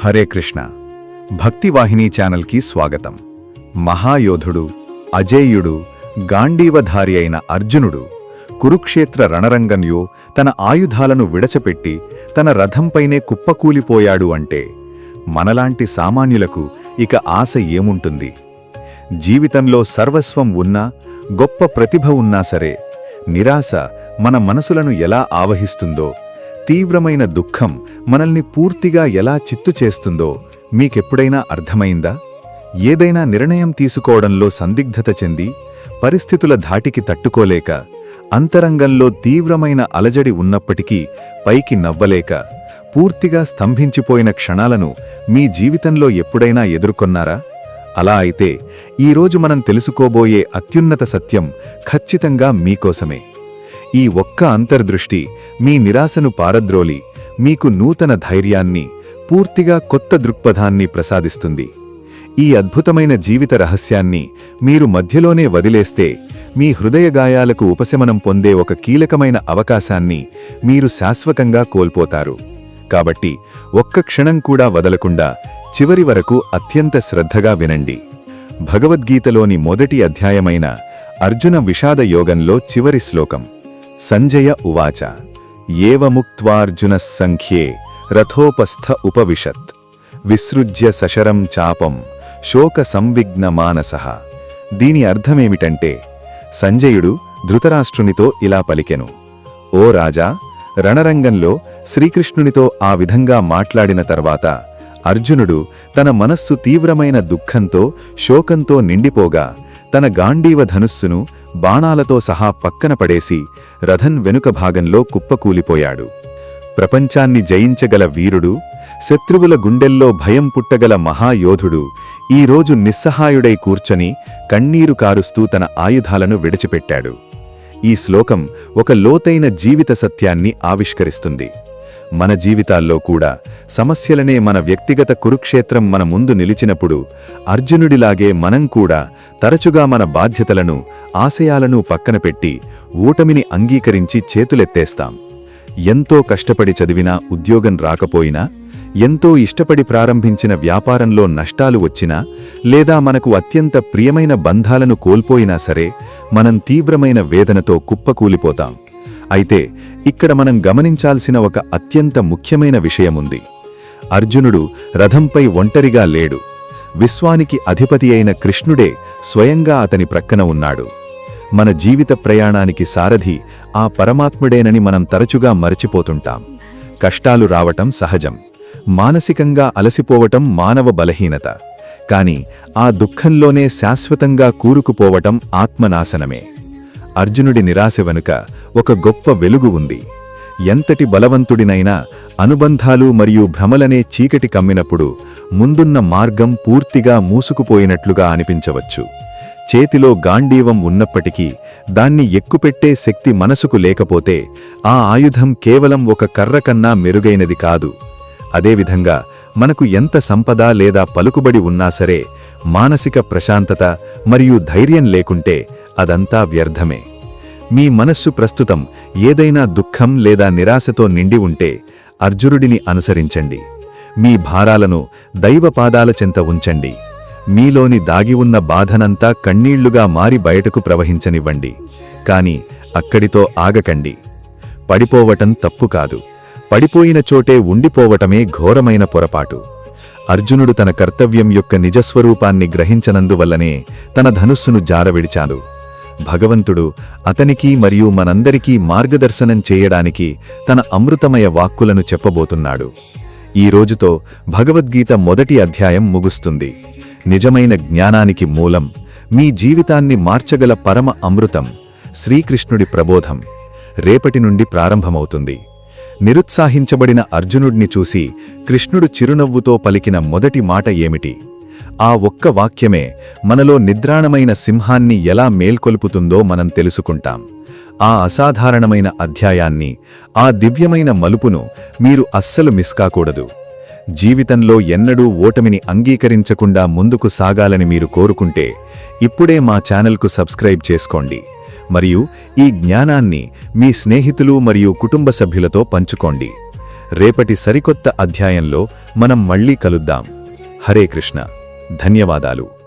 హరే కృష్ణ భక్తివాహిని ఛానల్కి స్వాగతం. మహాయోధుడు, అజేయుడు, గాంధీవధారి అయిన అర్జునుడు కురుక్షేత్ర రణరంగంలో తన ఆయుధాలను విడచపెట్టి తన రథంపైనే కుప్పకూలిపోయాడు అంటే మనలాంటి సామాన్యులకు ఇక ఆశ ఏముంటుంది? జీవితంలో సర్వస్వం ఉన్నా, గొప్ప ప్రతిభ ఉన్నా సరే, నిరాశ మన మనసులను ఎలా ఆవహిస్తుందో, తీవ్రమైన దుఃఖం మనల్ని పూర్తిగా ఎలా చిత్తు చేస్తుందో మీకెప్పుడైనా అర్థమైందా? ఏదైనా నిర్ణయం తీసుకోవడంలో సందిగ్ధత చెంది, పరిస్థితుల ధాటికి తట్టుకోలేక, అంతరంగంలో తీవ్రమైన అలజడి ఉన్నప్పటికీ పైకి నవ్వలేక, పూర్తిగా స్తంభించిపోయిన క్షణాలను మీ జీవితంలో ఎప్పుడైనా ఎదుర్కొన్నారా? అలా అయితే ఈరోజు మనం తెలుసుకోబోయే అత్యున్నత సత్యం ఖచ్చితంగా మీకోసమే. ఈ ఒక్క అంతర్దృష్టి మీ నిరాశను పారద్రోలి మీకు నూతన ధైర్యాన్ని, పూర్తిగా కొత్త దృక్పథాన్ని ప్రసాదిస్తుంది. ఈ అద్భుతమైన జీవిత రహస్యాన్ని మీరు మధ్యలోనే వదిలేస్తే మీ హృదయ గాయాలకు ఉపశమనం పొందే ఒక కీలకమైన అవకాశాన్ని మీరు శాశ్వతంగా కోల్పోతారు. కాబట్టి ఒక్క క్షణం కూడా వదలకుండా చివరి వరకు అత్యంత శ్రద్ధగా వినండి. భగవద్గీతలోని మొదటి అధ్యాయమైన అర్జున విషాద యోగంలో చివరి శ్లోకం. సంజయ ఉవాచ ఏవముక్త్వార్జునః సంఖ్యే రథోపస్థ ఉపవిశత్ విసృజ్య సశరం చాపం శోక సంవిఘ్న మానసః. దీని అర్థమేమిటంటే, సంజయుడు ధృతరాష్ట్రునితో ఇలా పలికెను: ఓ రాజా, రణరంగంలో శ్రీకృష్ణునితో ఆ విధంగా మాట్లాడిన తర్వాత అర్జునుడు తన మనస్సు తీవ్రమైన దుఃఖంతో, శోకంతో నిండిపోగా తన గాంధీవ ధనుస్సును బాణాలతో సహా పక్కన పడేసి రథం వెనుక భాగంలో కుప్పకూలిపోయాడు. ప్రపంచాన్ని జయించగల వీరుడు, శత్రువుల గుండెల్లో భయం పుట్టగల మహాయోధుడు ఈరోజు నిస్సహాయుడై కూర్చొని కన్నీరు కారుస్తూ తన ఆయుధాలను విడిచిపెట్టాడు. ఈ శ్లోకం ఒక లోతైన జీవిత సత్యాన్ని ఆవిష్కరిస్తుంది. మన జీవితాల్లో కూడా సమస్యలనే మన వ్యక్తిగత కురుక్షేత్రం మన ముందు నిలిచినప్పుడు అర్జునుడిలాగే మనం కూడా తరచుగా మన బాధ్యతలను, ఆశయాలను పక్కన పెట్టి ఓటమిని అంగీకరించి చేతులెత్తేస్తాం. ఎంతో కష్టపడి చదివినా ఉద్యోగం రాకపోయినా, ఎంతో ఇష్టపడి ప్రారంభించిన వ్యాపారంలో నష్టాలు వచ్చినా, లేదా మనకు అత్యంత ప్రియమైన బంధాలను కోల్పోయినా సరే మనం తీవ్రమైన వేదనతో కుప్పకూలిపోతాం. అయితే ఇక్కడ మనం గమనించాల్సిన ఒక అత్యంత ముఖ్యమైన విషయముంది. అర్జునుడు రథంపై ఒంటరిగా లేడు. విశ్వానికి అధిపతి అయిన కృష్ణుడే స్వయంగా అతని ప్రక్కన ఉన్నాడు. మన జీవిత ప్రయాణానికి సారథి ఆ పరమాత్ముడేనని మనం తరచుగా మరచిపోతుంటాం. కష్టాలు రావటం సహజం, మానసికంగా అలసిపోవటం మానవ బలహీనత. కాని ఆ దుఃఖంలోనే శాశ్వతంగా కూరుకుపోవటం ఆత్మనాశనమే. అర్జునుడి నిరాశ వెనుక ఒక గొప్ప వెలుగు ఉంది. ఎంతటి బలవంతుడినైనా అనుబంధాలు మరియు భ్రమలనే చీకటి కమ్మినప్పుడు ముందున్న మార్గం పూర్తిగా మూసుకుపోయినట్లుగా అనిపించవచ్చు. చేతిలో గాంధీవం ఉన్నప్పటికీ దాన్ని ఎక్కుపెట్టే శక్తి మనసుకు లేకపోతే ఆ ఆయుధం కేవలం ఒక కర్ర కన్నా మెరుగైనది కాదు. అదేవిధంగా మనకు ఎంత సంపద లేదా పలుకుబడి ఉన్నా సరే, మానసిక ప్రశాంతత మరియు ధైర్యం లేకుంటే అదంతా వ్యర్థమే. మీ మనస్సు ప్రస్తుతం ఏదైనా దుఃఖం లేదా నిరాశతో నిండి ఉంటే అర్జునుడిని అనుసరించండి. మీ భారాలను దైవపాదాల చెంత ఉంచండి. మీలోని దాగి ఉన్న బాధనంతా కన్నీళ్లుగా మారి బయటకు ప్రవహించనివ్వండి. కాని అక్కడితో ఆగకండి. పడిపోవటం తప్పు కాదు, పడిపోయిన చోటే ఉండిపోవటమే ఘోరమైన పొరపాటు. అర్జునుడు తన కర్తవ్యం యొక్క నిజస్వరూపాన్ని గ్రహించనందువల్లనే తన ధనుస్సును జారవిడిచాడు. భగవంతుడు అతనికి మరియు మనందరికీ మార్గదర్శనం చేయడానికి తన అమృతమయ వాక్కులను చెప్పబోతున్నాడు. ఈ రోజుతో భగవద్గీత మొదటి అధ్యాయం ముగుస్తుంది. నిజమైన జ్ఞానానికి మూలం, మీ జీవితాన్ని మార్చగల పరమ అమృతం, శ్రీకృష్ణుడి ప్రబోధం రేపటి నుండి ప్రారంభమవుతుంది. నిరుత్సాహించబడిన అర్జునుడిని చూసి కృష్ణుడు చిరునవ్వుతో పలికిన మొదటి మాట ఏమిటి? ఆ ఒక్క వాక్యమే మనలో నిద్రాణమైన సింహాన్ని ఎలా మేల్కొల్పుతుందో మనం తెలుసుకుంటాం. ఆ అసాధారణమైన అధ్యాయాన్ని, ఆ దివ్యమైన మలుపును మీరు అస్సలు మిస్ కాకూడదు. జీవితంలో ఎన్నడూ ఓటమిని అంగీకరించకుండా ముందుకు సాగాలని మీరు కోరుకుంటే ఇప్పుడే మా ఛానల్కు సబ్స్క్రైబ్ చేసుకోండి. మరియు ఈ జ్ఞానాన్ని మీ స్నేహితులు మరియు కుటుంబ సభ్యులతో పంచుకోండి. రేపటి సరికొత్త అధ్యాయంలో మనం మళ్ళీ కలుద్దాం. హరే కృష్ణ. ధన్యవాదాలు.